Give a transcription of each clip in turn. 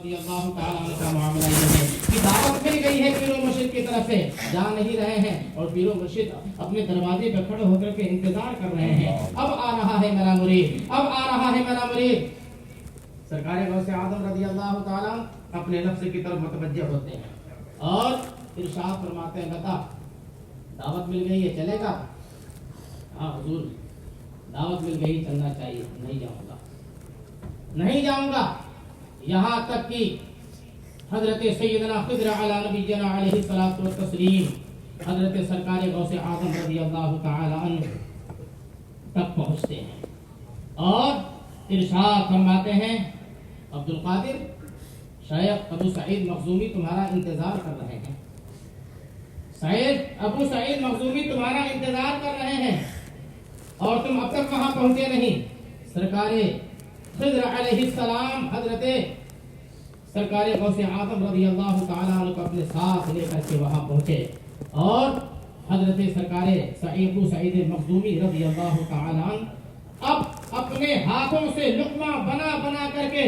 رضی اللہ تعالیٰ عنہ کا معاملہ یہ ہے کہ دعوت مل گئی ہے پیر و مرشد کی طرف سے، جا نہیں رہے ہیں اور پیر و مرشد اپنے دروازے پہ کھڑے ہو کر کے انتظار کر رہے ہیں، اب آ رہا ہے میرا مرید، اب آ رہا ہے میرا مرید۔ سرکار غوث اعظم رضی اللہ تعالیٰ اپنے نفس کی طرف متوجہ ہوتے ہیں اور ارشاد فرماتے ہیں بتا دعوت مل گئی ہے چلے گا؟ ہاں حضور دعوت مل گئی چلنا چاہیے، نہیں جاؤں گا نہیں جاؤں گا، یہاں تک کہ حضرت سیدنا خضر علی نبینا علیہ الصلوۃ والتسلیم حضرت سرکار غوث اعظم رضی اللہ تعالی عنہ تک پہنچتے ہیں اور ارشاد فرماتے ہیں عبد القادر شیخ ابو سعید مخزومی تمہارا انتظار کر رہے ہیں، ابو سعید مخزومی تمہارا انتظار کر رہے ہیں اور تم اب تک وہاں پہنچے نہیں۔ سرکار خضر علیہ السلام حضرت سرکار غوث اعظم رضی اللہ تعالیٰ عنہ کو اپنے ساتھ لے کر کے وہاں پہنچے اور حضرت سرکار ابو سعید مخزومی رضی اللہ تعالیٰ عنہ اب اپنے ہاتھوں سے لقمہ بنا بنا کر کے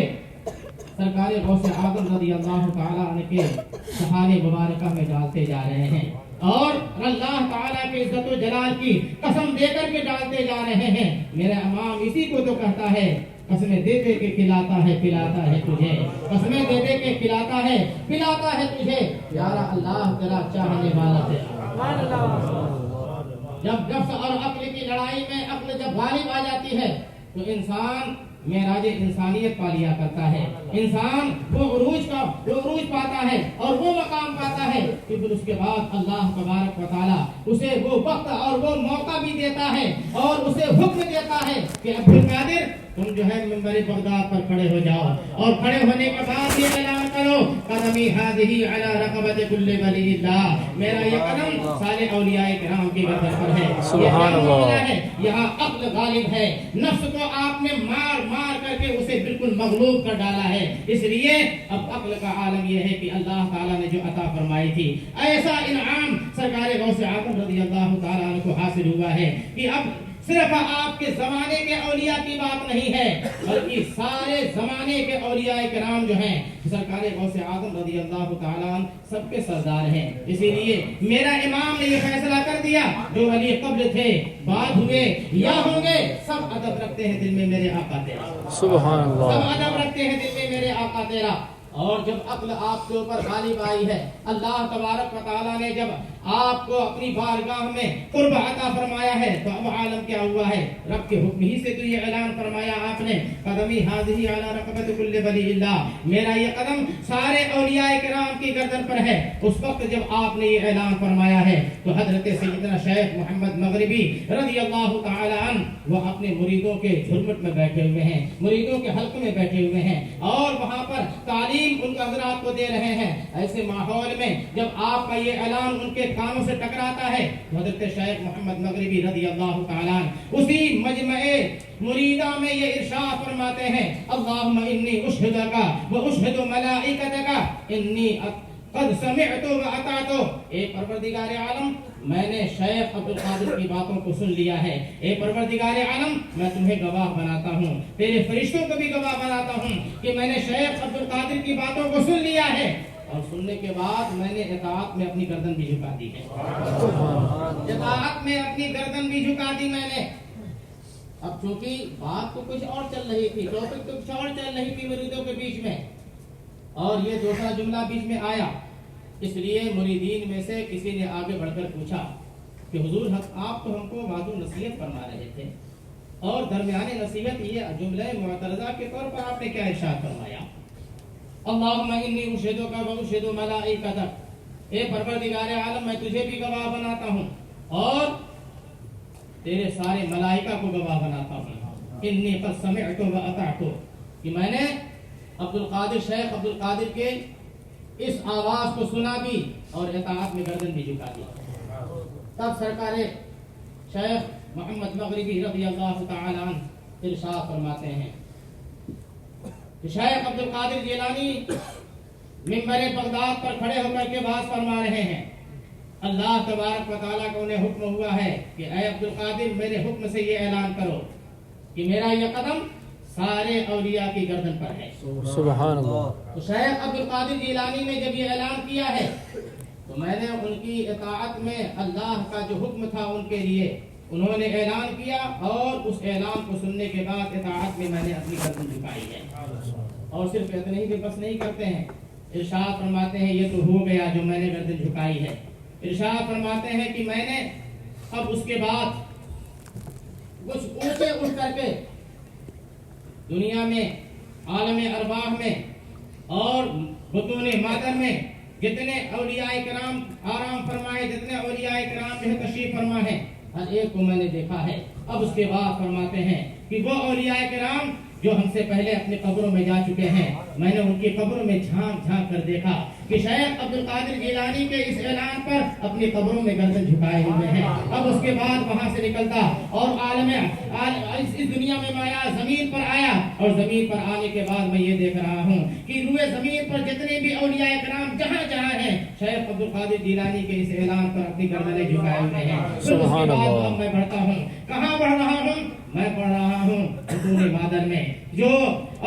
سرکار غوث اعظم رضی اللہ تعالیٰ عنہ کے شہان مبارکہ میں ڈالتے جا رہے ہیں اور اللہ تعالیٰ کے عزت و جلال کی قسم دے کر کے ڈالتے جا رہے ہیں۔ میرا امام اسی کو تو کہتا ہے قسمیں دے دے کے کھلاتا ہے پلاتا ہے تجھے، قسمیں دے دے کے کھلاتا ہے پلاتا ہے تجھے، پیارا اللہ تیرا چاہنے والا تیرا۔ جب نفس اور عقل کی لڑائی میں عقل جب غالب آ جاتی ہے تو انسان معراج انسانیت پا لیا کرتا ہے، انسان وہ عروج پاتا ہے اور وہ مقام پاتا ہے کہ پھر اس کے بعد اللہ تبارک و تعالیٰ اسے وہ وقت اور وہ موقع بھی دیتا ہے اور اسے حکم دیتا ہے کہ عبد القادر تم جو ہے منبر بغداد پر کھڑے ہو جاؤ اور کھڑے ہونے کے بعد یہ اعلان کرو قدمی ہذہ علی رقبۃ کل ولی اللہ، میرا یہ قدم سارے اولیاء کرام کی گردن پر ہے۔ سبحان اللہ، یہاں عقل غالب ہے، نفس کو آپ نے مار مار کر کے اسے بالکل مغلوب کر ڈالا ہے، اس لیے اب عقل کا عالم یہ ہے کہ اللہ تعالیٰ نے جو عطا فرمائی تھی ایسا انعام سرکار غوث اعظم رضی اللہ تعالیٰ عنہ کو حاصل ہوا ہے کہ اب صرف آپ کے زمانے کے اولیاء کی بات نہیں ہے بلکہ سارے زمانے کے اولیاء کرام جو ہیں سرکار غوث اعظم رضی اللہ تعالیٰ عنہ سب کے سردار ہیں۔ اسی لیے میرا امام نے یہ فیصلہ کر دیا جو ولی قبل تھے بعد ہوئے یا ہوں گے سب ادب رکھتے ہیں دل میں میرے آقا تیرا، سبحان اللہ، سب ادب رکھتے ہیں دل میں میرے آقا تیرا۔ اور جب عقل آپ کے اوپر غالب آئی ہے، اللہ تبارک و تعالیٰ نے جب آپ کو اپنی بارگاہ میں قرب عطا فرمایا ہے تو اب عالم کیا ہوا ہے؟ رب کے حکم ہی سے تو یہ اعلان فرمایا آپ نے قدمی ہذہ علی رقبۃ کل ولی اللہ، میرا یہ قدم سارے اولیاء کرام کی گردن پر ہے۔ اس وقت جب آپ نے یہ اعلان فرمایا ہے تو حضرت سیدنا شیخ محمد مغربی رضی اللہ تعالی عنہ وہ اپنے مریدوں کے جھرمٹ میں بیٹھے ہوئے ہیں، مریدوں کے حلقے میں بیٹھے ہوئے ہیں اور وہاں پر تعلیم ان حضرات کو دے رہے ہیں۔ ایسے ماحول میں جب آپ کا یہ اعلان ان کے کانوں سے ٹکراتا ہے حضرت شیخ محمد مغربی رضی اللہ تعالیٰ عنہ اسی مجمع مریدہ میں یہ ارشاد فرماتے ہیں اللہم انی اشہدک و اشہد ملائکتک انی قد سمعت و اطعت، اے پروردگار عالم میں نے شیخ عبد القادر کی باتوں کو سن لیا ہے، اے پروردگار عالم میں تمہیں گواہ بناتا ہوں، تیرے فرشتوں کو بھی گواہ بناتا ہوں کہ میں نے شیخ عبد القادر کی باتوں کو سن لیا ہے اور سننے کے بعد میں نے اطاعت میں اپنی گردن بھی جھکا دی ہے، اطاعت میں اپنی گردن بھی جھکا دی میں نے۔ اب چونکہ بات تو کچھ اور چل رہی تھی، ٹاپک تو کچھ اور چل رہی تھی مریدوں کے بیچ میں اور یہ دوسرا جملہ بیچ میں آیا، اس لیے مریدین میں سے کسی نے آگے بڑھ کر پوچھا کہ حضور آپ تو ہم کو وعظ و نصیحت فرما رہے تھے اور درمیان نصیحت یہ جملہ معترضہ کے طور پر آپ نے کیا ارشاد فرمایا اللہم انی اشہدک و اشہد ملائکتک، اے پروردگار عالم میں تجھے بھی گواہ بناتا ہوں اور تیرے سارے ملائکہ کو گواہ بناتا ہوں انی قد سمعت و اطعت، کہ میں نے شیخ عبد القادر کے اس آواز کو سنا بھی اور اطاعت میں گردن بھی جھکا دی۔ تب سرکار شیخ محمد مغربی رضی اللہ تعالی عنہ ارشاد فرماتے ہیں کہ شیخ عبد القادر جیلانی منبر بغداد پر کھڑے ہو کر کے بات فرما رہے ہیں، اللہ تبارک و تعالیٰ کو انہیں حکم ہوا ہے کہ اے عبد القادر میرے حکم سے یہ اعلان کرو کہ میرا یہ قدم سارے اولیاء کی گردن پر ہے۔ سبحان اللہ۔ تو شیخ عبد القادر جیلانی نے جب یہ اعلان کیا ہے تو میں نے ان کی اطاعت میں اللہ کا جو حکم تھا ان کے لیے انہوں نے اعلان کیا، اور اس اعلان کو سننے کے بعد اطاعت میں نے اپنی گردن جھکائی ہے۔ اور صرف اتنے ہی بھی بس نہیں کرتے ہیں، ارشاد فرماتے ہیں یہ تو ہو گیا جو میں نے گردن جھکائی ہے۔ ارشاد فرماتے ہیں کہ میں نے اب اس کے بعد کچھ اونچے اٹھ کر کے دنیا میں، عالم ارواح میں اور بطون مادر میں جتنے اولیاء کرام آرام فرمائے، جتنے اولیاء کرام جو تشریف فرما ہے، ہر ایک کو میں نے دیکھا ہے۔ اب اس کے بعد فرماتے ہیں کہ وہ اولیاء کرام جو ہم سے پہلے اپنی قبروں میں جا چکے ہیں، میں نے ان کی قبروں میں جھانک جھانک کر دیکھا کہ شیخ عبد القادر جیلانی کے اس اعلان پر اپنی قبروں میں گردن جھکائے ہوئے ہیں۔ اب اس کے بعد وہاں سے نکلتا اور اس دنیا میں آیا، زمین پر آیا، اور زمین پر آنے کے بعد میں یہ دیکھ رہا ہوں کہ روئے زمین پر جتنے بھی اولیاء کرام جہاں جہاں ہیں، شیخ عبد القادر جیلانی کے اس اعلان پر اپنی گردنیں جھکائے ہوئے ہیں۔ سبحان اللہ۔ اب میں بڑھتا ہوں، کہاں بڑھ رہا ہوں؟ میں پڑھ رہا ہوں بطون مادر میں، جو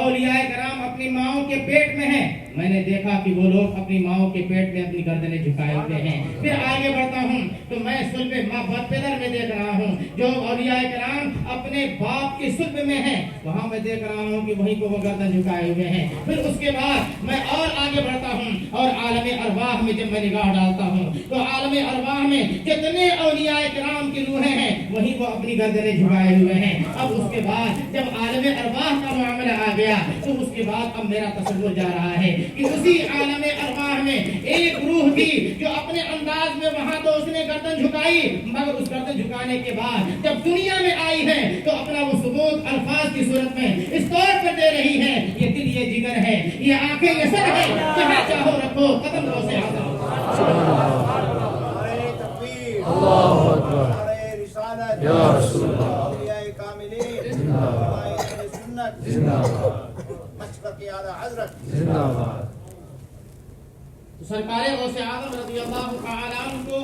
اولیاء کرام اپنی ماؤں کے پیٹ میں ہیں، میں نے دیکھا کہ وہ لوگ اپنی ماؤں کے پیٹ میں اپنی گردنیں جھکائے ہوئے ہیں۔ پھر آگے بڑھتا ہوں تو میں صلب ماں باپ پیدر میں دیکھ رہا ہوں، جو اولیاء کرام اپنے باپ کی صلب میں ہیں، وہاں میں دیکھ رہا ہوں کہ وہیں کو وہ گردن جھکائے ہوئے ہیں۔ پھر اس کے بعد میں اور آگے بڑھتا ہوں، اور عالم ارواح میں جب میں نگاہ ڈالتا ہوں تو عالم ارواح میں جتنے اولیاء کرام کی روحیں ہیں، وہیں وہ اپنی گردنیں جھکائے ہوئے ہیں۔ اب اس کے بعد جب عالم ارواح کا معاملہ آ گیا تو اس کے بعد اب میرا تصور جا رہا ہے کہ اسی عالم ارواح میں ایک روح تھی جو اپنے انداز میں وہاں تو اس نے گردن جھکائی، مگر اس گردن جھکانے کے بعد جب دنیا میں آئی ہے تو اپنا وہ ثبوت الفاظ کی صورت میں اس طور پر دے رہی ہے، یہ دل یہ جگر ہے، یہ آنکھیں یہ سر ہے، جہاں چاہو رکھو قدم رو سے آتا ہوں۔ اللہ اکبر یا رسول اللہ۔ سرکار غوث اعظم رضی اللہ تعالی عنہ کو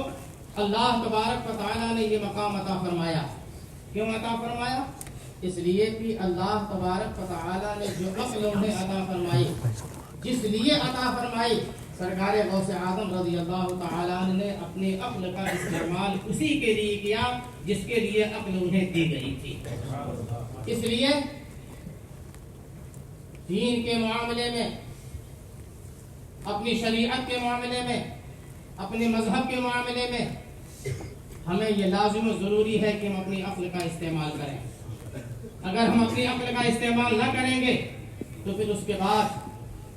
اللہ تبارک و تعالی نے یہ مقام عطا فرمایا۔ کیوں عطا فرمایا؟ اس لیے کہ اللہ تبارک و تعالی نے جو عقل انہیں عطا فرمائی، جس لیے عطا فرمائی، سرکار غوث اعظم رضی اللہ تعالی عنہ نے اپنی عقل کا استعمال اسی کے لیے کیا جس کے لیے عقل انہیں دی گئی تھی۔ اس لیے دین کے معاملے میں، اپنی شریعت کے معاملے میں، اپنے مذہب کے معاملے میں ہمیں یہ لازم و ضروری ہے کہ ہم اپنی عقل کا استعمال کریں۔ اگر ہم اپنی عقل کا استعمال نہ کریں گے تو پھر اس کے بعد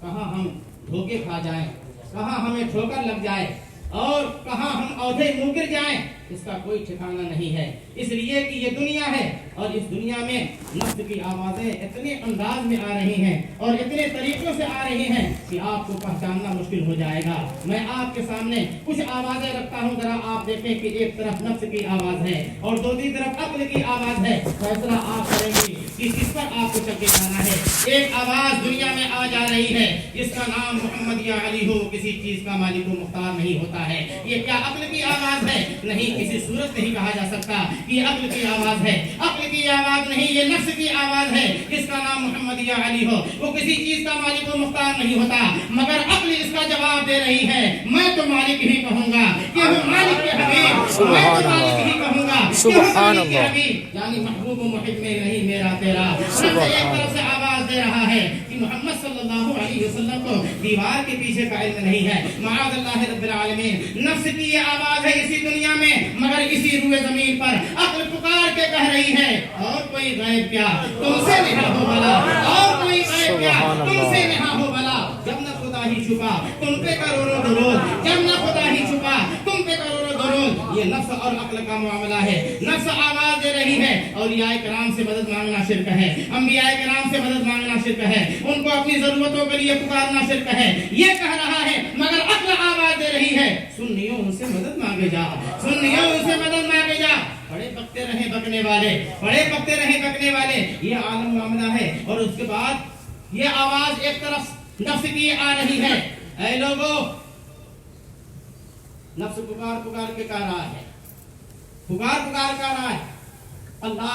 کہاں ہم دھوکے کھا جائیں، کہاں ہمیں ٹھوکر لگ جائے، اور کہاں ہم عہدے منہ گر جائیں، اس کا کوئی ٹھکانہ نہیں ہے۔ اس لیے کہ یہ دنیا ہے، اور اس دنیا میں نفس کی آوازیں اتنے انداز میں آ رہی ہیں اور اتنے طریقوں سے آ رہی ہیں کہ آپ کو پہچاننا مشکل ہو جائے گا۔ میں آپ کے سامنے کچھ آوازیں رکھتا ہوں، ذرا آپ دیکھیں کہ ایک طرف نفس کی آواز ہے اور دوسری طرف عقل کی آواز ہے۔ فیصلہ آپ کریں گے کہ کس پر آپ کو چل کے جانا ہے۔ ایک آواز دنیا میں آ جا رہی ہے جس کا نام محمد یا علی ہو، کسی چیز کا مالک و مختار نہیں ہوتا ہے۔ یہ کیا عقل کی آواز ہے؟ نہیں، کسی صورت نہیں کہا جا سکتا کہ یہ عقل کی آواز ہے۔ عقل کی آواز نہیں، یہ نفس کی آواز ہے جس کا نام محمد یا علی ہو۔ وہ کسی چیز کا مالک و مختار نہیں ہوتا، مگر عقل اس کا جواب دے رہی ہے، میں تو مالک ہی کہوں گا کہ وہ مالک کے حبیب، میں تو مالک ہی کہوں گا کہ وہ مالک کے حبیب، یعنی محبوب و محب میں نہیں میرا تیرا۔ ایک طرف سے آواز دے رہا ہے کہ محمد صلی اللہ علیہ وسلم کو دیوار کے پیچھے کا علم نہیں ہے، معاذ اللہ رب العالمین۔ نفس کی یہ آواز ہے اسی دنیا میں، مگر اسی روئے زمین پر عقل پکار کے کہہ رہی ہے، اور کوئی غیب کیا تم سے نہا ہو بلا، اور کوئی غیب کیا تم سے نہا ہو بلا۔ جب نہ خدا ہی چھپا تم پہ کروڑوں درود، جب نہ خدا ہی چھپا تم پہ کروڑوں درود۔ یہ نفس اور عقل کا معاملہ ہے۔ نفس آواز دے رہی ہے، اولیاء کرام سے مدد مانگنا شرک ہے، انبیاء کرام سے مدد مانگنا شرک ہے، ان کو اپنی ضرورتوں کے لیے پکارنا شرک ہے، یہ کہہ رہا ہے، مگر عقل آواز دے رہی ہے، سنیوں ان سے مدد مانگے جا، سنیوں ان سے مدد مانگے جا۔ بڑے بکتے رہے بکنے والے، بڑے بکتے رہے بکنے والے، یہ عالم معاملہ ہے۔ اور اس کے بعد یہ آواز ایک طرف نفس کی آ رہی ہے، اے لوگو، نفس پکار پکار کے کہہ رہا ہے، پکار پکار کہہ رہا ہے، اللہ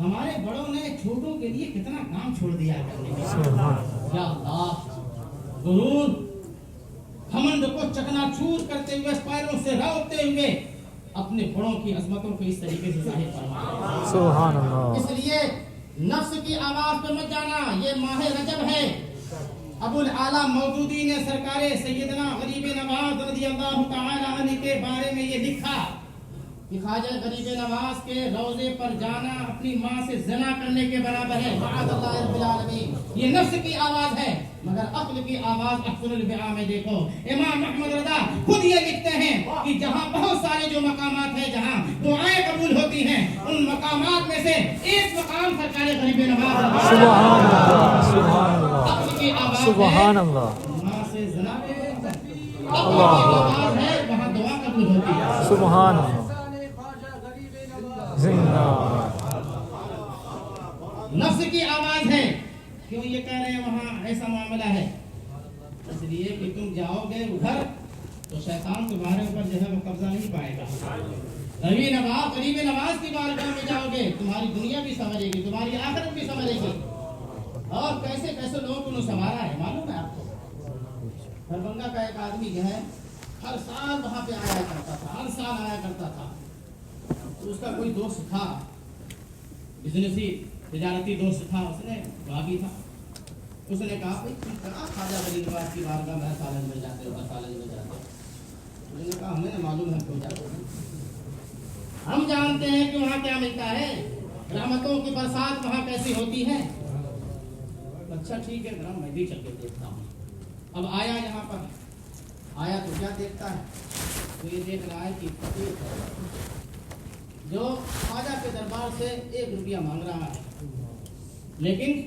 ہمارے بڑوں نے چھوٹوں کے لیے کتنا کام چھوڑ دیا کرنے کے سبحان یا اللہ، غرور گھمنڈ کو چکنا چور کرتے ہوئے پیروں سے روتے ہوئے اپنے بڑوں کی عظمتوں کو اس طریقے سے ظاہر فرمایا۔ سبحان اللہ۔ اس لیے نفس کی آواز پہ مت جانا، یہ ماہ رجب ہے۔ ابو الاعلیٰ مودودی نے سرکار سیدنا غریب نواز رضی اللہ تعالی عنہ کے بارے میں یہ لکھا کہ خواجہ غریب نواز کے روضے پر جانا اپنی ماں سے زنا کرنے کے برابر ہے، معاذ اللہ رب العالمین۔ یہ نفس کی آواز ہے، مگر عقل کی آواز احسن البیاں میں دیکھو، امام احمد رضا خود یہ لکھتے ہیں کہ جہاں بہت سارے جو مقامات ہیں جہاں دعائیں قبول ہوتی ہیں، ان مقامات میں سے ایک مقام سرکار غریب نواز سبحان اللہ، سبحان اللہ، عقل کی آواز سبحان ہے، اللہ، ماں سے زنا عقل کی آواز ہے، وہاں دعا قبول ہوتی ہے۔ سبحان اللہ، زندہ نفس کی آواز ہے، کیوں یہ کہہ رہے ہیں وہاں ایسا معاملہ ہے؟ اس لیے کہ تم جاؤ گے ادھر تو شیطان تمہارے اوپر جو ہے وہ قبضہ نہیں پائے گا۔ غریب نواز کی بارگاہ میں جاؤ گے، تمہاری دنیا بھی سمجھے گی، تمہاری آخرت بھی سمجھے گی، اور کیسے کیسے لوگوں کو سنوارا ہے معلوم ہے آپ کو؟ دربھنگہ کا ایک آدمی جو ہے ہر سال وہاں پہ آیا کرتا تھا، ہر سال آیا کرتا تھا۔ اس کا کوئی دوست تھا، بزنسی تجارتی دوست تھا، اس نے بھابھی تھا، اس نے کہا بھائی تم کہاں خواجہ غریب نواز کی بارگاہ میں سالن مل جاتے ہو، سالن مل جاتے ہو؟ اس نے کہا ہمیں معلوم ہے کیوں جاتے ہیں، ہم جانتے ہیں کہ وہاں کیا ملتا ہے، رحمتوں کی برسات وہاں کیسی ہوتی ہے۔ اچھا ٹھیک ہے ذرا میں بھی چل کے دیکھتا ہوں۔ اب آیا یہاں پر، آیا تو کیا دیکھتا ہے، تو یہ دیکھ رہا ہے کہ فقیر جو خواجہ کے دربار سے 1 روپیہ مانگ رہا ہے، لیکن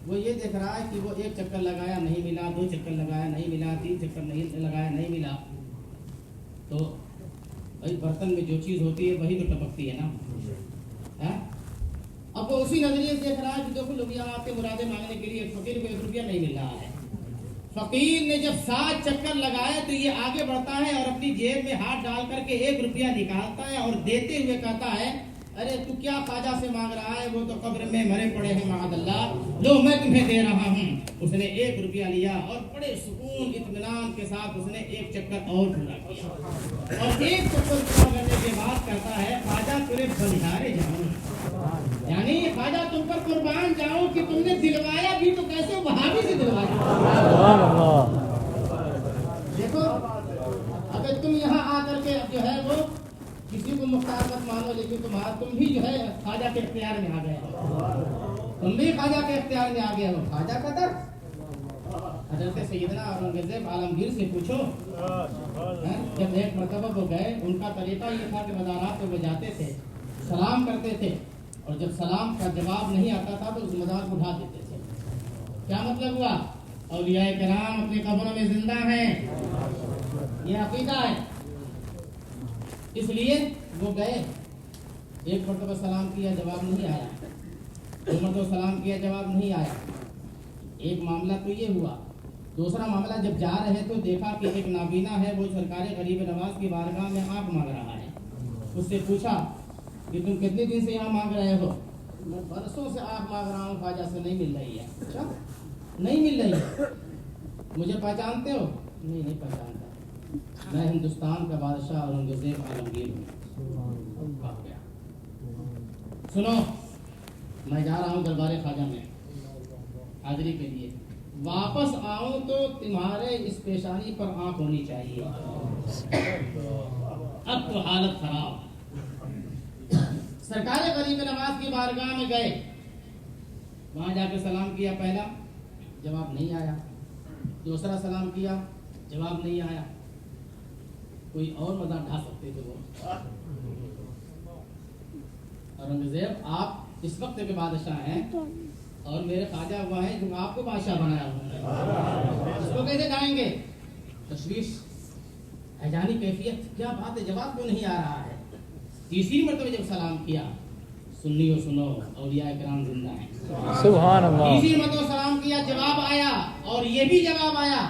وہ یہ دیکھ رہا ہے کہ وہ 1 چکر لگایا نہیں ملا، 2 چکر لگایا نہیں ملا، 3 چکر نہیں لگایا نہیں ملا، تو بھائی برتن میں جو چیز ہوتی ہے وہی تو ٹپکتی ہے نا۔ اب وہ اسی نظریے سے دیکھ رہا ہے کہ دیکھو لوگ یہاں آتے مرادیں مانگنے کے لیے، فقیر کو 1 روپیہ نہیں مل رہا ہے۔ فقیر نے جب 7 چکر لگائے تو یہ آگے بڑھتا ہے اور اپنی جیب میں ہاتھ ڈال کر کے 1 روپیہ نکالتا ہے اور دیتے ہوئے کہتا ہے ارے تو کیا خواجہ سے مانگ رہا ہے، وہ تو قبر میں مرے پڑے ہیں معاذ اللہ، لو میں تمہیں دے رہا ہوں۔ اس نے 1 روپیہ لیا اور بڑے سکون اطمینان کے ساتھ اس نے 1 چکر اور پورا کیا، اور 1 چکر پورا کرنے کے بعد کہتا ہے خواجہ تیرے بنیارے جاؤں، یعنی خواجہ تم پر قربان جاؤں کہ تم نے دلوایا بھی تو کیسے وہابی سے دلوایا۔ سبحان اللہ۔ دیکھو اگر تم یہاں آ کر کے جو ہے وہ کسی کو مختار مت مانو، لیکن تم بھی جو ہے خواجہ کے اختیار میں آ گئے ہو، تم بھی خواجہ کے اختیار میں آ گئے ہو۔ خواجہ کا در حضرت سیدنا اورنگزیب عالمگیر سے پوچھو، جب ایک مرتبہ وہ گئے، ان کا طریقہ یہ تھا کہ مزارات پہ وہ جاتے تھے، سلام کرتے تھے، اور جب سلام کا جواب نہیں آتا تھا تو اس مزار کو اٹھا دیتے تھے۔ کیا مطلب ہوا؟ اولیاء کرام اپنی قبروں میں زندہ ہیں، یہ عقیدہ ہے۔ اس لیے وہ گئے، 1 مرتبہ سلام کیا جواب نہیں آیا، 2 مرتبہ سلام کیا جواب نہیں آیا، ایک معاملہ تو یہ ہوا۔ دوسرا معاملہ جب جا رہے تو دیکھا کہ ایک نابینا ہے، وہ سرکار غریب نواز کی بارگاہ میں آنکھ مانگ رہا ہے۔ اس سے پوچھا کہ تم کتنے دن سے یہاں مانگ رہے ہو؟ میں برسوں سے آنکھ مانگ رہا ہوں، خواجہ سے نہیں مل رہی ہے۔ اچھا نہیں مل رہی ہے، مجھے پہچانتے ہو؟ نہیں پہچانتا، میں ہندوستان کا بادشاہ اورنگزیب عالمگیر ہوں۔ سنو میں جا رہا ہوں دربار خواجہ میں حاضری کے لیے، واپس آؤں تو تمہارے اس پیشانی پر آنکھ ہونی چاہیے۔ اب تو حالت خراب۔ سرکار غریب نواز کی بارگاہ میں گئے، وہاں جا کے سلام کیا، پہلا جواب نہیں آیا، دوسرا سلام کیا جواب نہیں آیا۔ کوئی اور مزہ ڈھا سکتے تھے وہ، اورنگزیب آپ اس وقت کے بادشاہ ہیں اور میرے خواجہ ہوا ہے جو آپ کو بادشاہ بنایا ہوا ہے، اس کو کیسے ڈھائیں گے؟ تشویش، حیرانی کیفیت، کیا بات ہے، جواب کیوں نہیں آ رہا ہے؟ تیسری مرتبہ جب سلام کیا، سنیو سنو اولیاء کرام زندہ ہیں، سبحان اللہ۔ تیسری مرتبہ سلام کیا جواب آیا، اور یہ بھی جواب آیا۔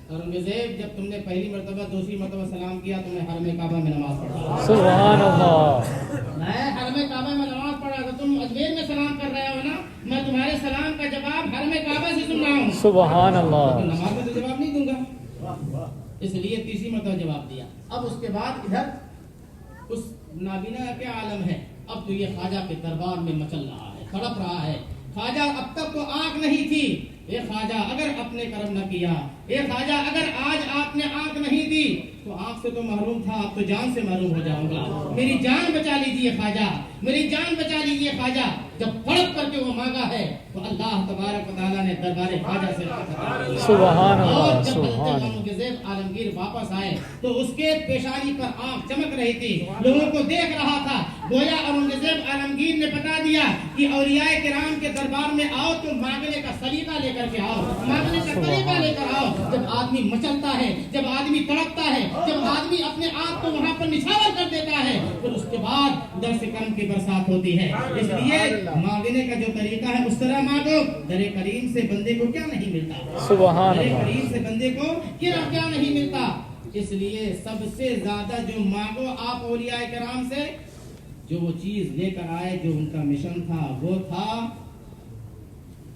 اورنگزیب جب تم نے پہلی مرتبہ دوسری مرتبہ سلام کیا تو میں حرم کعبہ میں نماز پڑھا، سبحان اللہ۔ میں حرم کعبہ میں نماز پڑھ رہا تھا، تم اجمیر میں سلام کر رہے ہو نا، میں تمہارے سلام کا جواب حرم کعبہ سے سن رہا ہوں، سبحان اللہ، نماز میں تو جواب نہیں دوں گا، اس لیے تیسری مرتبہ جواب دیا۔ اب اس کے بعد ادھر اس نابینا کیا عالم ہے، اب تو یہ خواجہ کے دربار میں مچل رہا ہے، تڑپ رہا ہے۔ خواجہ اب تک تو آنکھ نہیں تھی، اے خواجہ اگر آپ نے کرم نہ کیا، اے خواجہ اگر آج آپ نے آنکھ نہیں دی تو آنکھ سے تو محروم تھا، اب تو جان سے محروم ہو جاؤں گا، میری جان بچا لیجیے خواجہ، میری جان بچا لیجیے خواجہ۔ جب تڑپ کر کے وہ مانگا ہے تو اللہ تبارک و تعالیٰ نے دربار خواجہ سے سبحان اللہ، اور جب سبحان حضرت اللہ، اورنگزیب عالمگیر واپس آئے تو اس کے پیشانی پر آنکھ چمک رہی تھی، لوگوں کو دیکھ رہا تھا، گویا اورنگزیب عالمگیر نے بتا دیا کہ اولیاء کرام کے دربار میں آؤ تو مانگنے کا سلیقہ لے کر کے آؤ، مانگنے کا طریقہ لے کر آؤ۔ جب آدمی مچلتا ہے، جب آدمی تڑپتا ہے، جب آدمی اپنے آپ کو وہاں پر نچھاور کر دیتا ہے، پھر اس کے بعد در سے کرم کی برسات ہوتی ہے۔ اس لیے مانگنے کا جو طریقہ ہے اس طرح مانگو، در کریم سے بندے کو کیا نہیں ملتا، سبحان در اللہ، کریم سے بندے کو کیا نہیں ملتا۔ اس لیے سب سے زیادہ جو مانگو آپ اولیاء کرام سے، جو وہ چیز لے کر آئے جو ان کا مشن تھا، وہ تھا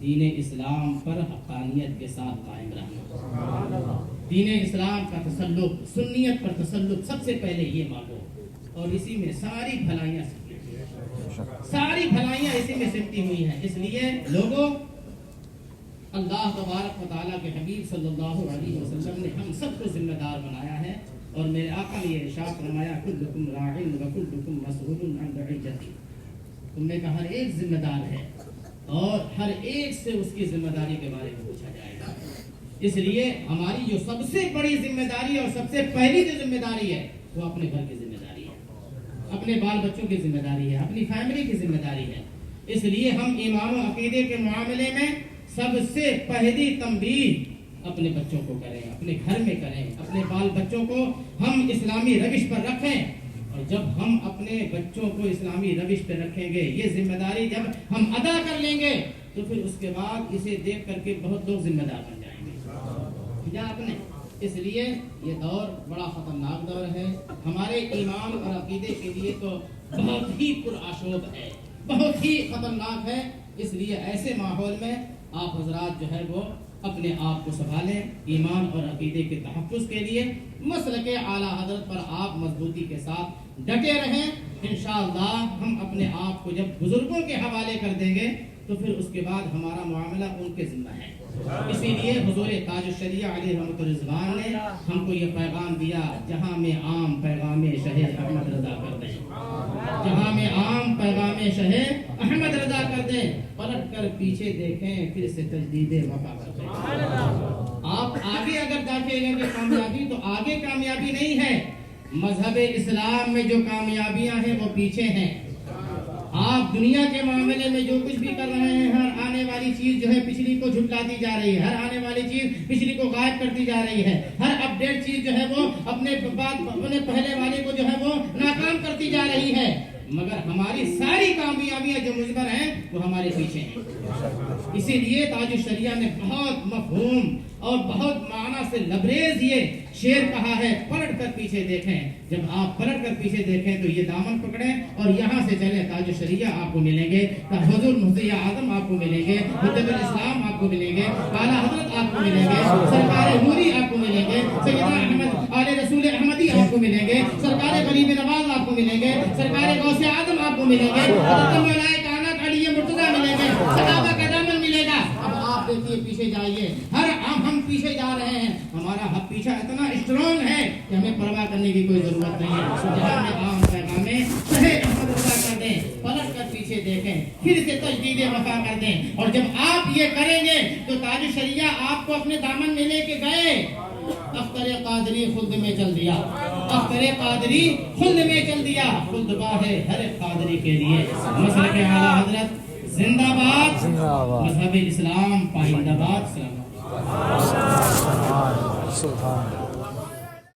دین اسلام پر حقانیت کے ساتھ قائم رہنا، دین اسلام کا تسلط، سنیت پر تسلط، سب سے پہلے یہ مانگو، اور اسی میں ساری بھلائیاں اسی میں سمٹی ہوئی ہیں۔ اس لیے لوگوں، اللہ تبارک و تعالیٰ کے حبیب صلی اللہ علیہ وسلم نے ہم سب کو ذمہ دار بنایا ہے، اور میرے آقا نے یہ ارشاد فرمایا کلکم راع وکلکم مسئول عن رعیتہ، تم میں کا ہر ایک ذمہ دار ہے اور ہر ایک سے اس کی ذمہ داری کے بارے میں پوچھا جائے گا۔ اس لیے ہماری جو سب سے بڑی ذمہ داری اور سب سے پہلی جو ذمہ داری ہے وہ اپنے گھر کی ذمہ داری ہے، اپنے بال بچوں کی ذمہ داری ہے، اپنی فیملی کی ذمہ داری ہے۔ اس لیے ہم ایمان و عقیدے کے معاملے میں سب سے پہلی تنبیہ اپنے بچوں کو کریں، اپنے گھر میں کریں، اپنے بال بچوں کو ہم اسلامی روش پر رکھیں، اور جب ہم اپنے بچوں کو اسلامی روش پر رکھیں گے، یہ ذمہ داری جب ہم ادا کر لیں گے تو پھر اس کے بعد اسے دیکھ کر کے بہت لوگ ذمہ دار بن جائیں گے یا اپنے۔ اس لیے یہ دور بڑا خطرناک دور ہے، ہمارے ایمان اور عقیدے کے لیے تو بہت ہی پرآشوب ہے، بہت ہی خطرناک ہے۔ اس لیے ایسے ماحول میں آپ حضرات جو ہے وہ اپنے آپ کو سنبھالیں، ایمان اور عقیدے کے تحفظ کے لیے مسلک اعلیٰ حضرت پر آپ مضبوطی کے ساتھ ڈٹے رہیں۔ انشاءاللہ ہم اپنے آپ کو جب بزرگوں کے حوالے کر دیں گے تو پھر اس کے بعد ہمارا معاملہ ان کے ذمہ ہے۔ اسی لیے حضور تاج الشریعہ علیہ رحمۃ الرضوان نے ہم کو یہ پیغام دیا، جہاں میں عام پیغام شہ احمد رضا کر دیں، جہاں میں عام پیغام شہ احمد رضا کر دیں، پلٹ کر پیچھے دیکھیں پھر سے تجدید وفا کر دیں۔ آپ آگے اگر دیکھیں گے کہ کامیابی، تو آگے کامیابی نہیں ہے، مذہب اسلام میں جو کامیابیاں ہیں وہ پیچھے ہیں۔ آپ دنیا کے معاملے میں جو کچھ بھی کر رہے ہیں، ہر آنے والی چیز جو ہے پچھلی کو جھٹلاتی جا رہی ہے، ہر آنے والی چیز پچھلی کو غائب کرتی جا رہی ہے، ہر اپڈیٹ چیز جو ہے وہ اپنے پہلے والے کو جو ہے وہ ناکام کرتی جا رہی ہے، مگر ہماری ساری کامیابیاں جو مجبر ہیں وہ ہمارے پیچھے ہیں۔ اسی لیے تاج الشریعہ نے بہت مفہوم اور بہت معنی سے لبریز یہ شعر کہا ہے، پلٹ کر پیچھے دیکھیں۔ جب آپ پلٹ کر پیچھے دیکھیں تو یہ دامن پکڑیں اور یہاں سے چلیں، تاج الشریعہ آپ کو ملیں گے، حضور مفتی اعظم آپ کو ملیں گے، حجت الاسلام آپ کو ملیں گے، اعلیٰ حضرت آپ کو ملیں گے، سرکار نوری آپ کو ملیں گے، سیدنا احمد آل رسول احمدی آپ کو ملیں گے، سرکار غریب نواز آپ کو ملیں گے، سرکار غوث اعظم آپ کو ملیں گے، حضرت مولانا کائنات علی مرتضیٰ ملیں گے، صحابہ کا دامن ملے گا۔ اب آپ دیکھیے پیچھے جائیے، ہم پیچھے جا رہے ہیں، ہمارا حق پیچھا اتنا اسٹرانگ ہے کہ ہمیں پرواہ کرنے کی کوئی ضرورت نہیں ہے۔ جہاں میں عام پیغامیں صحیح احمد رضا کر دیں، پلٹ کر پیچھے دیکھیں، پھر سے تجدید وفا کر دیں، اور جب آپ یہ کریں گے تو تاج الشریعہ آپ کو اپنے دامن میں لے کے گئے۔ اختر قادری خلد میں چل دیا، اختر قادری خلد میں چل دیا، خلد باہ ہے ہر قادری کے لیے۔ مسلک اعلیٰ حضرت زندہ باد، مذہب اسلام پائندہ باد۔ سبحان اللہ۔